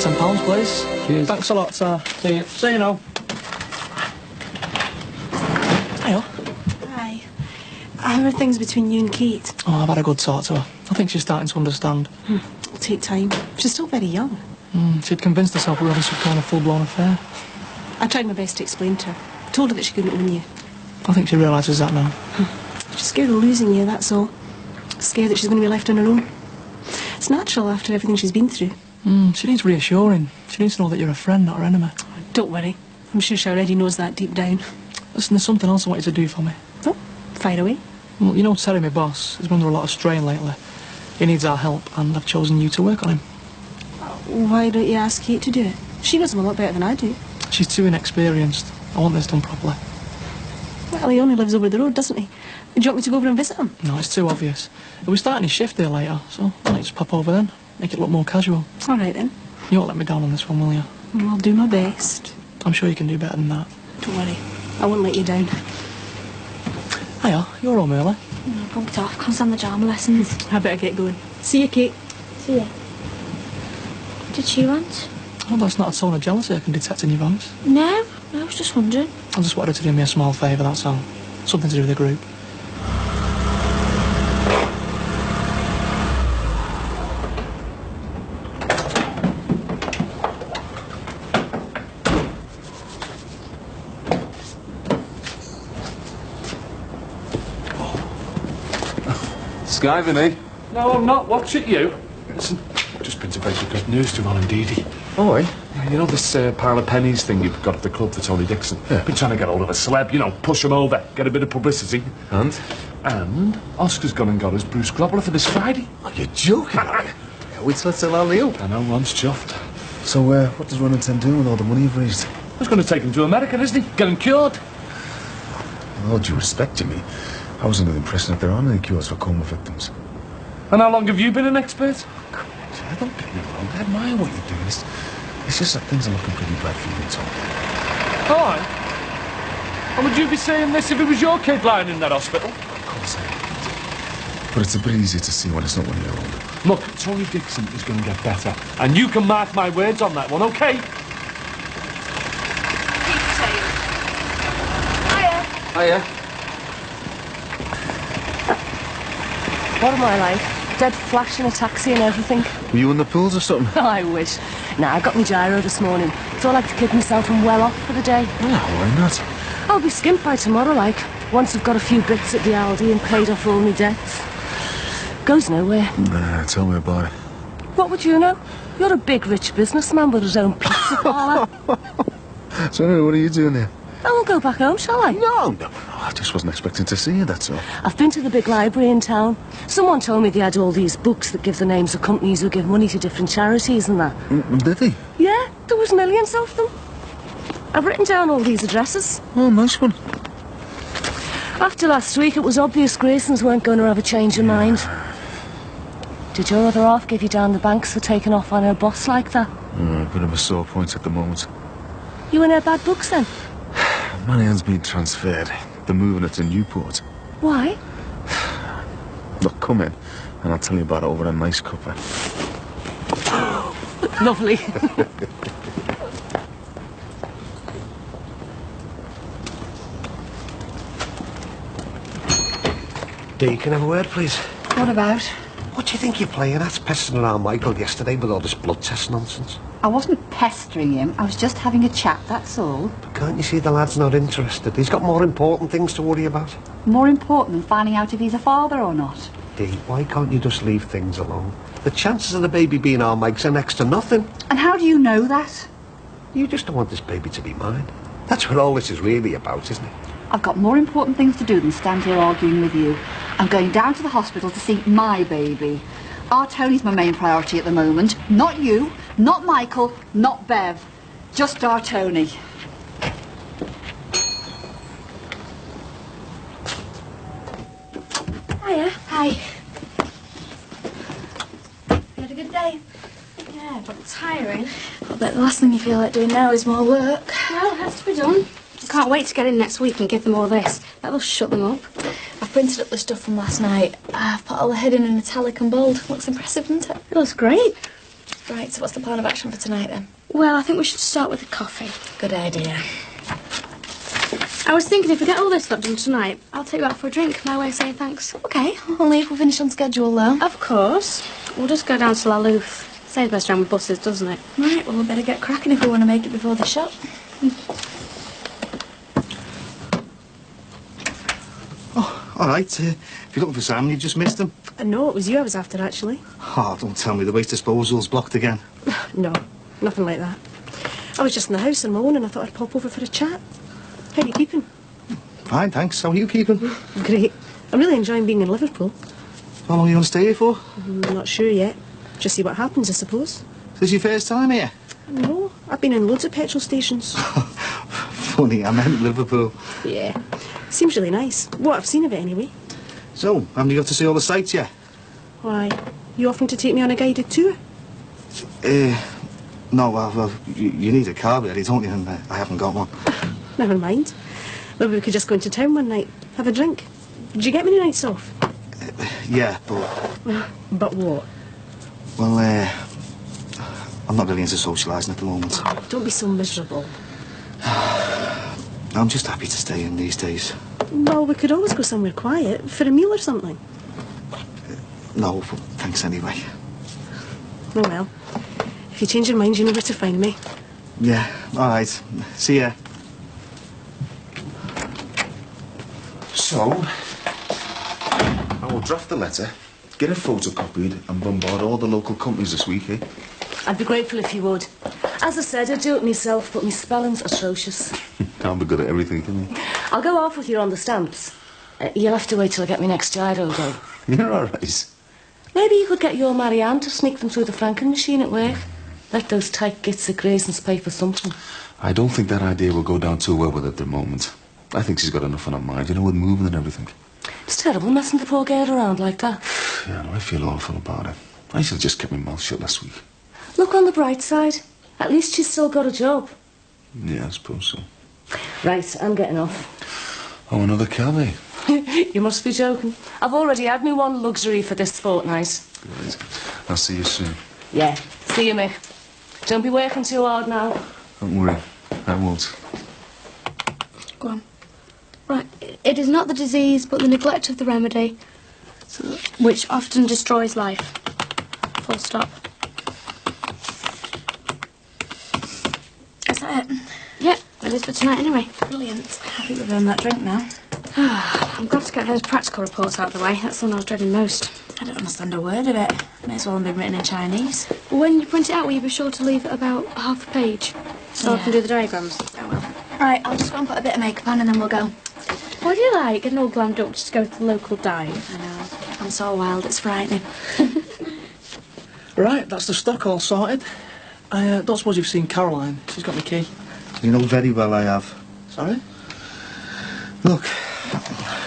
That's £10, please. Cheers. Thanks a lot, sir. See you. See you now. Hiya. Hi. How are things between you and Kate? Oh, I've had a good talk to her. I think she's starting to understand. It'll take time. She's still very young. She'd convinced herself we were having some kind of full-blown affair. I tried my best to explain to her. Told her that she couldn't own you. I think she realises that now. She's scared of losing you, that's all. Scared that she's going to be left on her own. It's natural after everything she's been through. She needs reassuring. She needs to know that you're a friend, not her enemy. Don't worry. I'm sure she already knows that deep down. Listen, there's something else I want you to do for me. Oh, fire away. Well, you know Terry, my boss, has been under a lot of strain lately. He needs our help, and I've chosen you to work on him. Why don't you ask Kate to do it? She knows him a lot better than I do. She's too inexperienced. I want this done properly. Well, he only lives over the road, doesn't he? Do you want me to go over and visit him? No, it's too obvious. We're starting his shift there later, so I might just pop over then. Make it look more casual. All right, then. You won't let me down on this one, will you? Well, I'll do my best. I'm sure you can do better than that. Don't worry. I won't let you down. Hiya, you're home early. No, bunked off. Can't stand the drama lessons. I better get going. See you, Kate. See ya. Did she want? Oh, that's not a tone of jealousy I can detect in your voice. No, I was just wondering. I just wanted her to do me a small favour, that's all. Something to do with the group. Skiving, eh? No, I'm not. What's it, you? Listen, just been to break the good news to Alan Deedy. Oh, eh? Yeah, you know this pile of pennies thing you've got at the club for Tony Dixon? Yeah. Been trying to get hold of a celeb, you know, push him over, get a bit of publicity. And? Oscar's gone and got us Bruce Grobbler for this Friday. Are you joking? Wait till I tell Ali up. I know, Ron's chuffed. So, what does Ron intend doing with all the money you've raised? He's going to take him to America, isn't he? Get him cured. With all due respect, Jimmy, I was under the impression that there aren't any cures for coma victims. And how long have you been an expert? Come on, Jimmy, don't get me wrong. I admire what you're doing. It's just that things are looking pretty bad for you, Tom. All right. And would you be saying this if it was your kid lying in that hospital? Of course I am. But it's a bit easier to see when it's not one of your own. Look, Tony Dixon is going to get better. And you can mark my words on that one, OK? Hiya. What am I like? Dead flash in a taxi and everything. Were you in the pools or something? I wish. Nah, I got my gyro this morning, so I like to kid myself and well off for the day. Yeah, why not? I'll be skint by tomorrow, like, once I've got a few bits at the Aldi and paid off all my debts. Goes nowhere. Nah, tell me about it. What would you know? You're a big, rich businessman with his own pizza parlour. So anyway, what are you doing here? I won't go back home, shall I? No, I just wasn't expecting to see you, that's all. I've been to the big library in town. Someone told me they had all these books that give the names of companies who give money to different charities and that. Did he? Yeah, there was millions of them. I've written down all these addresses. Oh, nice one. After last week, it was obvious Graysons weren't going to have a change of mind. Did your other half give you down the banks for taking off on her boss like that? A bit of a sore point at the moment. You in her bad books, then? Money has been transferred. They're moving it to Newport. Why? Look, come in, and I'll tell you about it over a nice cuppa. Lovely. Dee, can I have a word, please? What about? What do you think you're playing at, pestering around Michael yesterday with all this blood test nonsense? I wasn't pestering him. I was just having a chat, that's all. But can't you see the lad's not interested? He's got more important things to worry about. More important than finding out if he's a father or not. Dee, why can't you just leave things alone? The chances of the baby being our Mike's are next to nothing. And how do you know that? You just don't want this baby to be mine. That's what all this is really about, isn't it? I've got more important things to do than stand here arguing with you. I'm going down to the hospital to see my baby. Our Tony's my main priority at the moment. Not you, not Michael, not Bev. Just our Tony. Hiya. Hi. You had a good day? Yeah, but tiring. I bet the last thing you feel like doing now is more work. Well, it has to be done. I can't wait to get in next week and give them all this. That'll shut them up. I've printed up the stuff from last night. I've put all the heading in metallic and bold. Looks impressive, doesn't it? It looks great. Right, so what's the plan of action for tonight then? Well, I think we should start with a coffee. Good idea. I was thinking if we get all this stuff done tonight, I'll take you out for a drink, my way of saying thanks. Okay, only if we finish on schedule though. Of course. We'll just go down to La Louth. Saves best around with buses, doesn't it? Right, well we better get cracking if we want to make it before the shop. Oh, all right. If you're looking for Sam, you've just missed him. No, it was you I was after, actually. Oh, don't tell me the waste disposal's blocked again. No, nothing like that. I was just in the house on my own and I thought I'd pop over for a chat. How are you keeping? Fine, thanks. How are you keeping? Great. I'm really enjoying being in Liverpool. How long are you going to stay here for? I'm not sure yet. Just see what happens, I suppose. Is this your first time here? No, I've been in loads of petrol stations. Funny, I meant Liverpool. Yeah. Seems really nice. What I've seen of it, anyway. So, haven't you got to see all the sights yet? Why? You offering to take me on a guided tour? No, well, you need a car ready, don't you? And I haven't got one. Never mind. Maybe we could just go into town one night, have a drink. Did you get many nights off? Yeah, but... But what? Well, I'm not really into socialising at the moment. Don't be so miserable. I'm just happy to stay in these days. Well, we could always go somewhere quiet, for a meal or something. No, but thanks anyway. Oh well. If you change your mind, you know where to find me. Yeah, all right. See ya. So, I will draft the letter, get it photocopied and bombard all the local companies this week, eh? I'd be grateful if you would. As I said, I do it myself, but my spelling's atrocious. Can't be good at everything, can you? I'll go off with you on the stamps. You'll have to wait till I get my next gyro, though. You're all right. Maybe you could get your Marianne to sneak them through the franking machine at work. Let those tight gits of Grayson's pay for something. I don't think that idea will go down too well with her at the moment. I think she's got enough on her mind, you know, with moving and everything. It's terrible messing the poor girl around like that. Yeah, no, I feel awful about it. I should have just kept my mouth shut last week. Look on the bright side. At least she's still got a job. Yeah, I suppose so. Right, I'm getting off. Oh, another cab, eh? You must be joking. I've already had me one luxury for this fortnight. Right. I'll see you soon. Yeah, see you, Mick. Don't be working too hard now. Don't worry, I won't. Go on. Right, it is not the disease, but the neglect of the remedy, which often destroys life. Full stop. Is that it? Yep, it is for tonight anyway. Brilliant. I think we've earned that drink now. I'm glad to get those practical reports out of the way. That's the one I was dreading most. I don't understand a word of it. May as well have been written in Chinese. When you print it out, will you be sure to leave it about half a page? So I Yeah. can do the diagrams? I will. Right, I'll just go and put a bit of makeup on and then we'll go. What do you like? Getting all glammed up just to go to the local dive? I know. I'm so wild, it's frightening. Right, that's the stock all sorted. I don't suppose you've seen Caroline. She's got my key. You know very well I have. Sorry? Look,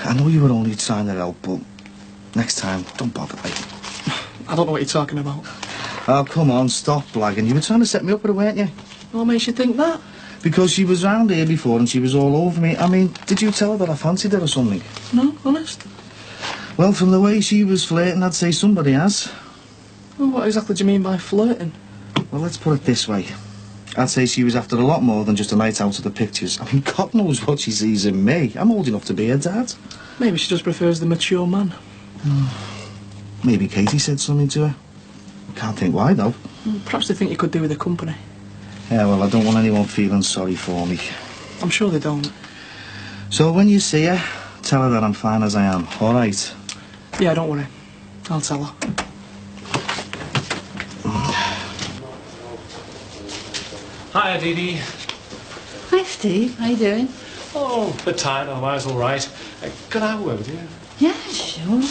I know you were only trying to help, but next time, don't bother me. I don't know what you're talking about. Oh, come on, stop blagging. You were trying to set me up with her, weren't you? What makes you think that? Because she was round here before and she was all over me. I mean, did you tell her that I fancied her or something? No, honest? Well, from the way she was flirting, I'd say somebody has. Well, what exactly do you mean by flirting? Well, let's put it this way. I'd say she was after a lot more than just a night out of the pictures. I mean, God knows what she sees in me. I'm old enough to be her dad. Maybe she just prefers the mature man. Maybe Katie said something to her. Can't think why, though. Perhaps they think you could do with the company. Yeah, well, I don't want anyone feeling sorry for me. I'm sure they don't. So when you see her, tell her that I'm fine as I am, all right? Yeah, don't worry. I'll tell her. Hiya, Dee Dee. Hi, Steve. How you doing? Oh, a bit tired, otherwise all right. Could I have a word with you? Yeah, sure.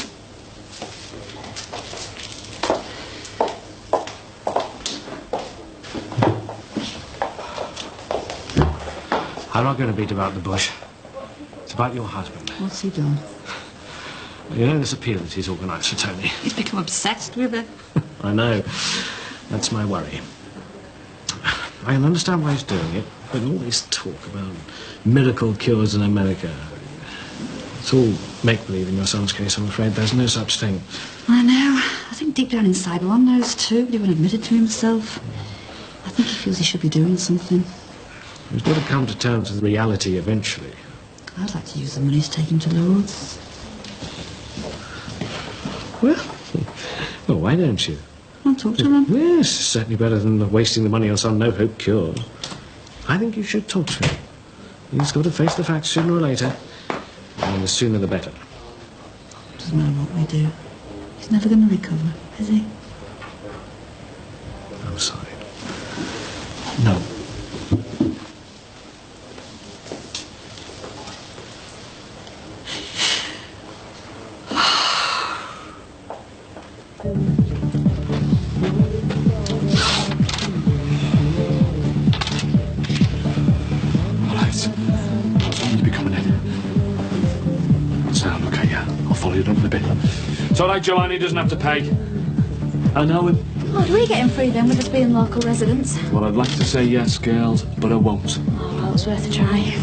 I'm not going to beat about the bush. It's about your husband. What's he done? You know this appeal that he's organised for Tony? He's become obsessed with her. I know. That's my worry. I can understand why he's doing it, but all this talk about miracle cures in America, it's all make-believe in your son's case, I'm afraid. There's no such thing. I know. I think deep down inside, Ron knows too, but he won't admit it to himself. I think he feels he should be doing something. He's got to come to terms with reality eventually. I'd like to use the money to take him to Lourdes. Well, why don't you? I'll talk to him. Yes, certainly better than wasting the money on some no-hope cure. I think you should talk to him. He's got to face the facts sooner or later, and the sooner the better. Doesn't matter what we do. He's never going to recover, is he? I'm sorry. No. It's all right, Jelani doesn't have to pay. I know him. Oh, do we get him free then with us being local residents? Well, I'd like to say yes, girls, but I won't. Oh, well, it's worth a try.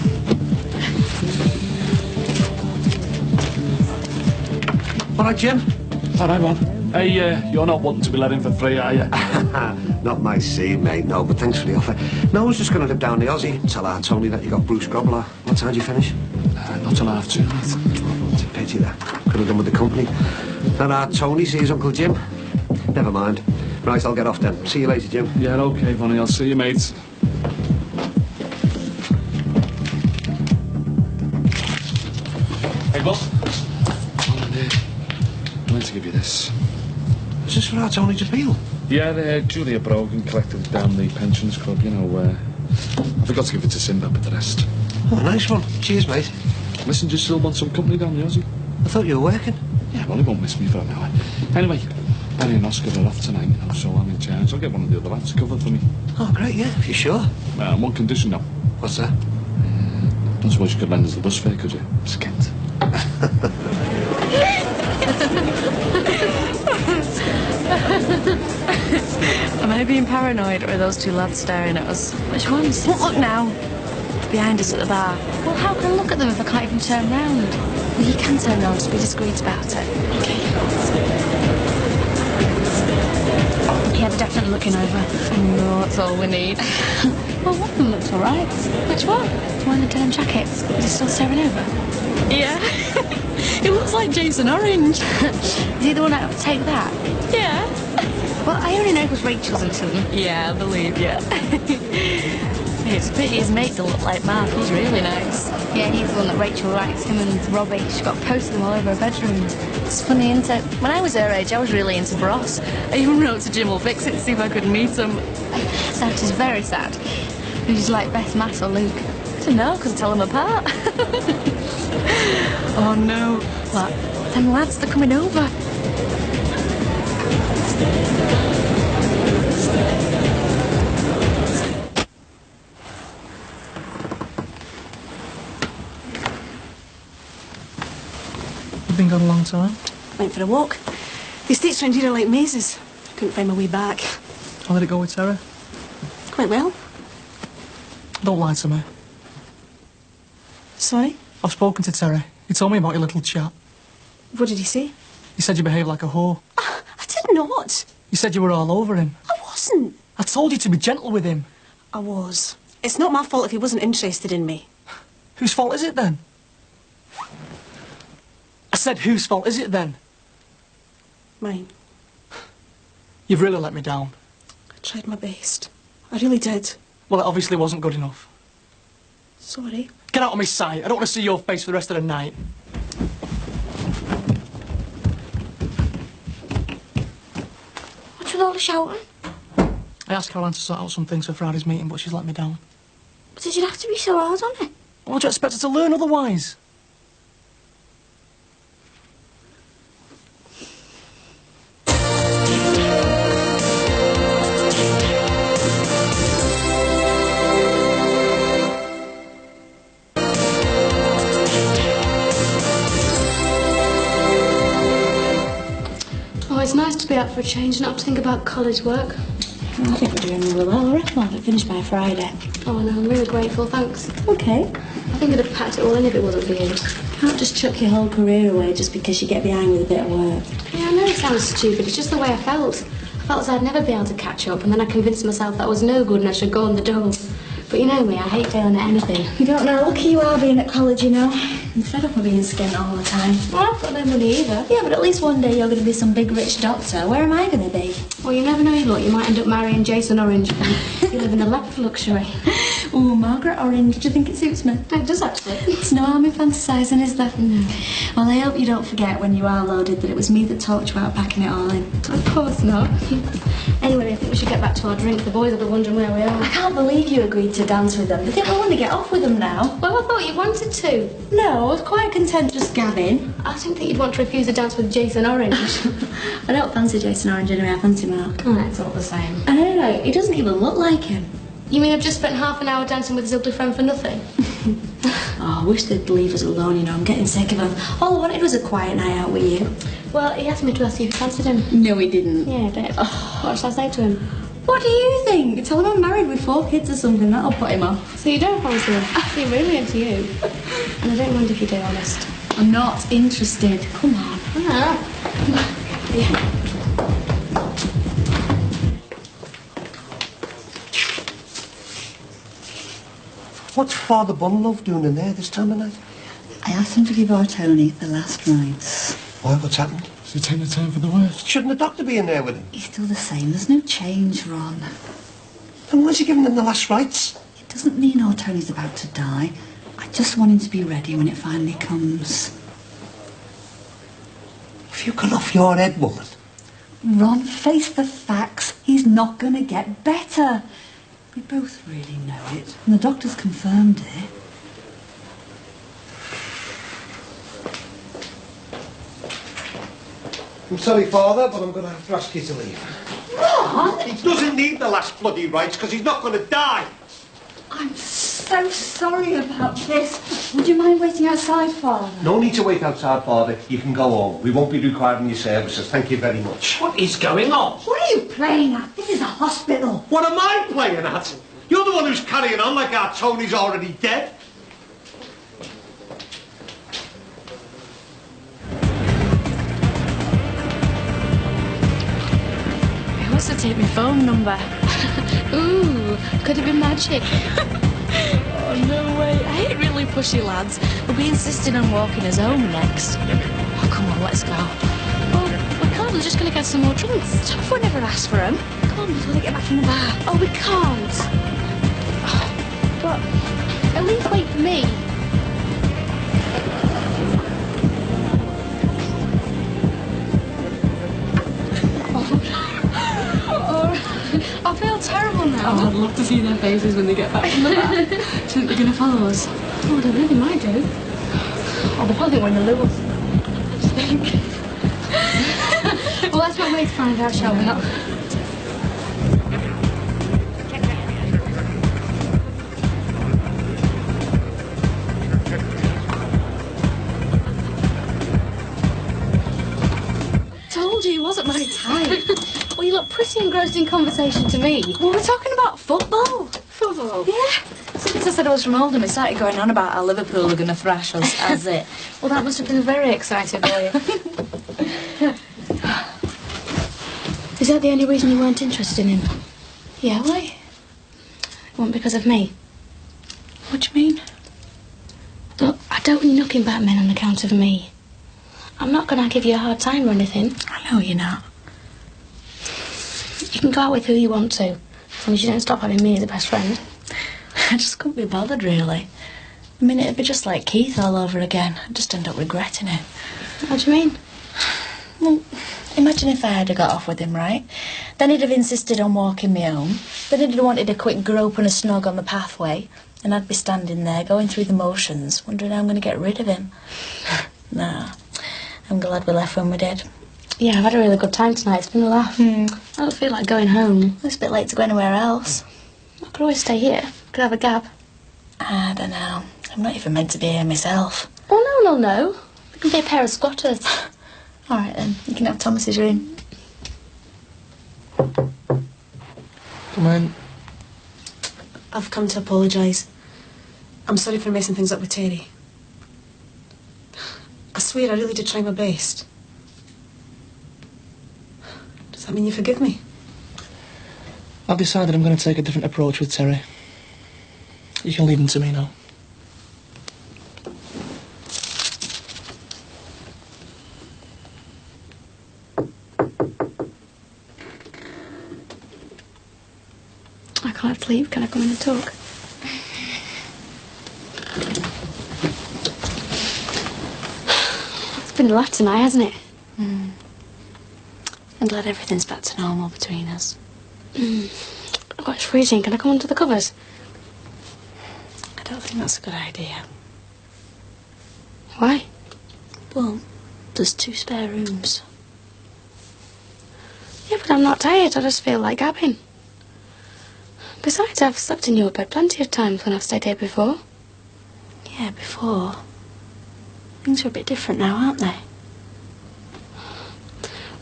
All right, Jim? All right, man. Hey, you're not wanting to be let in for free, are you? Not my scene, mate, no, but thanks for the offer. No, I was just going to live down the Aussie. Tell our Tony that you got Bruce Grobbler. What time do you finish? Not till 2:30, mate. It's a pity that. Could have done with the company. That our Tony sees Uncle Jim. Never mind. Right, I'll get off then. See you later, Jim. Yeah, okay, Vonnie. I'll see you, mates. Hey, Bob. I meant to give you this. Is this for our Tony's appeal? Yeah, Julia Brogan collected it down the pensions club, you know, I forgot to give it to Sinbad with the rest. Oh, nice one. Cheers, mate. Listen, do you still want some company down the Aussie? I thought you were working. Yeah, well, he won't miss me for an hour. Anyway, Barry and Oscar are off tonight, you know, so I'm in charge. I'll get one of the other lads to cover for me. Oh, great, yeah, if you're sure. On one condition, though. What's that? Don't suppose you could lend us the bus fare, could you? Skint. Am I being paranoid, or are those two lads staring at us? Which ones? Don't look now. Behind us at the bar. Well, how can I look at them if I can't even turn round? Well, you can turn around, just be discreet about it. Okay. Yeah, they're definitely looking over. No, that's all we need. Well, one of them looks all right. Which one? The one in the denim jacket. Is he still staring over? Yeah. It looks like Jason Orange. Is he the one that would take that? Yeah. Well, I only know it was Rachel's until them. Yeah, I believe you. It's a pity his mate don't look like Mark. He's really nice. Yeah, he's the one that Rachel likes, him and Robbie. She got posters of them all over her bedroom. It's funny, isn't it? When I was her age, I was really into Bros. I even wrote to Jim will fix it to see if I could meet him. That is very sad. Did you like Beth, Matt or Luke? I don't know, couldn't tell them apart. Oh no. What? Them lads, they're coming over. You've been gone a long time. Went for a walk. The estates round here are like mazes. Couldn't find my way back. How did it go with Sarah? Quite well. Don't lie to me. Sorry? I've spoken to Terry. He told me about your little chat. What did he say? He said you behaved like a whore. I did not. He said you were all over him. I wasn't. I told you to be gentle with him. I was. It's not my fault if he wasn't interested in me. Whose fault is it then? I said, whose fault is it then? Mine. You've really let me down. I tried my best. I really did. Well, it obviously wasn't good enough. Sorry. Get out of my sight. I don't want to see your face for the rest of the night. What's with all the shouting? I asked Caroline to sort out some things for Friday's meeting, but she's let me down. But did you have to be so hard on it? What do you expect her to learn otherwise? Oh, it's nice to be out for a change and not to think about college work. I think we're doing really well. I reckon I'll have it finished by Friday. Oh, no, I'm really grateful, thanks. Okay. I think I'd have packed it all in if it wasn't for you. can't just chuck your whole career away just because you get behind with a bit of work. Yeah, I know it sounds stupid. It's just the way I felt. I felt as I'd never be able to catch up, and then I convinced myself that I was no good and I should go on the dole. But you know me, I hate failing at anything. You don't know how lucky you are being at college, you know. I'm fed up of being skint all the time. Well, I've got no money either. Yeah, but at least one day you're going to be some big rich doctor. Where am I going to be? Well, you never know your luck. You might end up marrying Jason Orange. You live in a lap of luxury. Ooh, Margaret Orange. Do you think it suits me? It does, actually. It's no harm in fantasising, is there? Well, I hope you don't forget when you are loaded that it was me that taught you about packing it all in. Of course not. Anyway, I think we should get back to our drink. The boys will be wondering where we are. I can't believe you agreed to dance with them. They think we want to get off with them now. Well, I thought you wanted to. No, I was quite content just gabbing. I didn't think you'd want to refuse a dance with Jason Orange. I don't fancy Jason Orange anyway, I fancy Mark. Oh, it's all the same. I know, he doesn't even look like him. You mean I've just spent half an hour dancing with his ugly friend for nothing? Oh, I wish they'd leave us alone, you know. I'm getting sick of them. All I wanted was a quiet night out with you. Well, he asked me to ask you if you fancied him. No, he didn't. Yeah, he did. What shall I say to him? What do you think? Tell him I'm married with 4 kids or something. That'll put him off. So you don't fancy him? He's really into you. And I don't mind if you do, honest. I'm not interested. Come on. Yeah. What's Father Bunlove doing in there this time of night? I asked him to give our Tony the last rites. Why, what's happened? Is it taking the time for the worst? Shouldn't the doctor be in there with him? He's still the same. There's no change, Ron. And why's he giving him the last rites? It doesn't mean our Tony's about to die. I just want him to be ready when it finally comes. Have you gone off your head, woman? Ron, face the facts. He's not going to get better. We both really know it, and the doctor's confirmed it. I'm sorry, Father, but I'm going to have to ask you to leave. Ron! He doesn't need the last bloody rites because he's not going to die. I'm so sorry about this. Would you mind waiting outside, Father? No need to wait outside, Father. You can go home. We won't be requiring your services. Thank you very much. What is going on? What are you playing at? This is a hospital. What am I playing at? You're the one who's carrying on like our Tony's already dead. He wants to take my phone number. Ooh, could it be magic? Oh, no way. I hate really pushy lads. We'll be insisting on walking us home next. Oh, come on, let's go. Well, we can't. We're just going to get some more drinks. Tough, we never asked for them. Come on, before they get back from the bar. Oh, we can't. But at least wait for me. I feel terrible now. Oh, I'd love to see their faces when they get back from the bar. Do you think they're going to follow us? Oh, I don't know, they might do. Oh, they'll probably win the lure. I think. Well, let's not wait to find out, shall we? Told you he wasn't my type. Well, you look pretty engrossed in conversation to me. Well, we're talking about football. Football? Yeah. Since I said I was from Oldham, it started going on about how Liverpool are going to thrash us as it. Well, that must have been very exciting for you. Is that the only reason you weren't interested in him? Yeah, why? It wasn't because of me. What do you mean? Look, I don't knock him back men on account of me. I'm not going to give you a hard time or anything. I know you're not. You can go out with who you want to, as long as you don't stop having me as a best friend. I just couldn't be bothered, really. I mean, it'd be just like Keith all over again. I'd just end up regretting it. What do you mean? Well, imagine if I had got off with him, right? Then he'd have insisted on walking me home. Then he'd have wanted a quick grope and a snug on the pathway. And I'd be standing there, going through the motions, wondering how I'm going to get rid of him. Nah, I'm glad we left when we did. Yeah, I've had a really good time tonight. It's been a laugh. I don't feel like going home. It's a bit late to go anywhere else. I could always stay here. Could have a gab. I don't know. I'm not even meant to be here myself. Oh, no. We can be a pair of squatters. All right, then. You can have Thomas's room. Come in. I've come to apologise. I'm sorry for messing things up with Terry. swear I really did try my best. Does that mean you forgive me? I've decided I'm going to take a different approach with Terry. You can leave him to me now. I can't sleep. Can I come in and talk? It's been a lot tonight, hasn't it? I'm glad everything's back to normal between us. Oh, it's freezing. Can I come under the covers? I don't think that's a good idea. Why? Well, there's 2 spare rooms. Yeah, but I'm not tired. I just feel like gabbing. Besides, I've slept in your bed plenty of times when I've stayed here before. Yeah, before. Things are a bit different now, aren't they?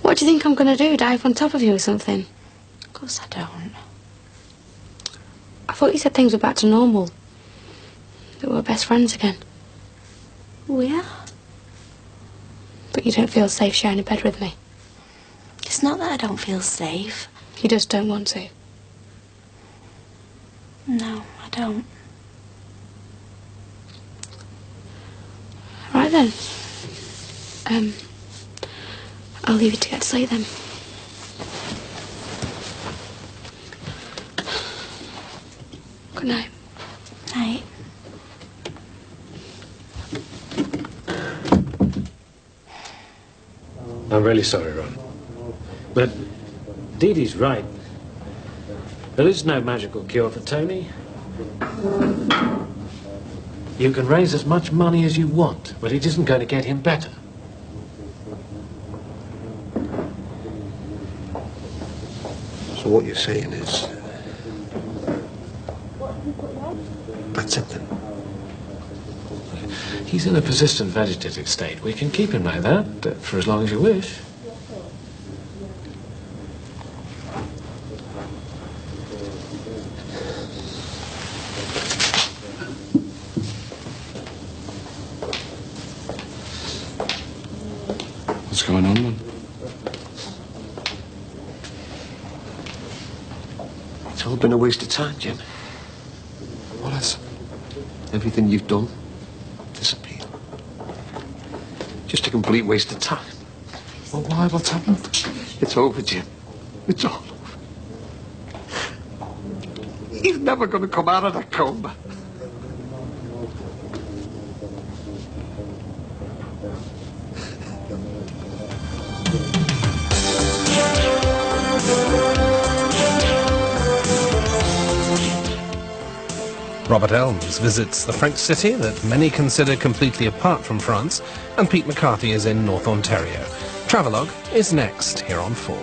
What do you think I'm going to do? Dive on top of you or something? Of course I don't. I thought you said things were back to normal. That we're best friends again. We are. But you don't feel safe sharing a bed with me. It's not that I don't feel safe. You just don't want to. No, I don't. Right then. I'll leave you to get to sleep then. Good night. Night. I'm really sorry, Ron. But Dee Dee's right. There is no magical cure for Tony. You can raise as much money as you want, but it isn't going to get him better. So what you're saying is... that's it then. He's in a persistent vegetative state. We can keep him like that for as long as you wish. What's going on, then? It's all been a waste of time, Jim. What is? Everything you've done disappeared. Just a complete waste of time. Well, why? What's happened? It's over, Jim. It's all over. He's never going to come out of that coma. Robert Elms visits the French city that many consider completely apart from France, and Pete McCarthy is in North Ontario. Travelogue is next here on 4.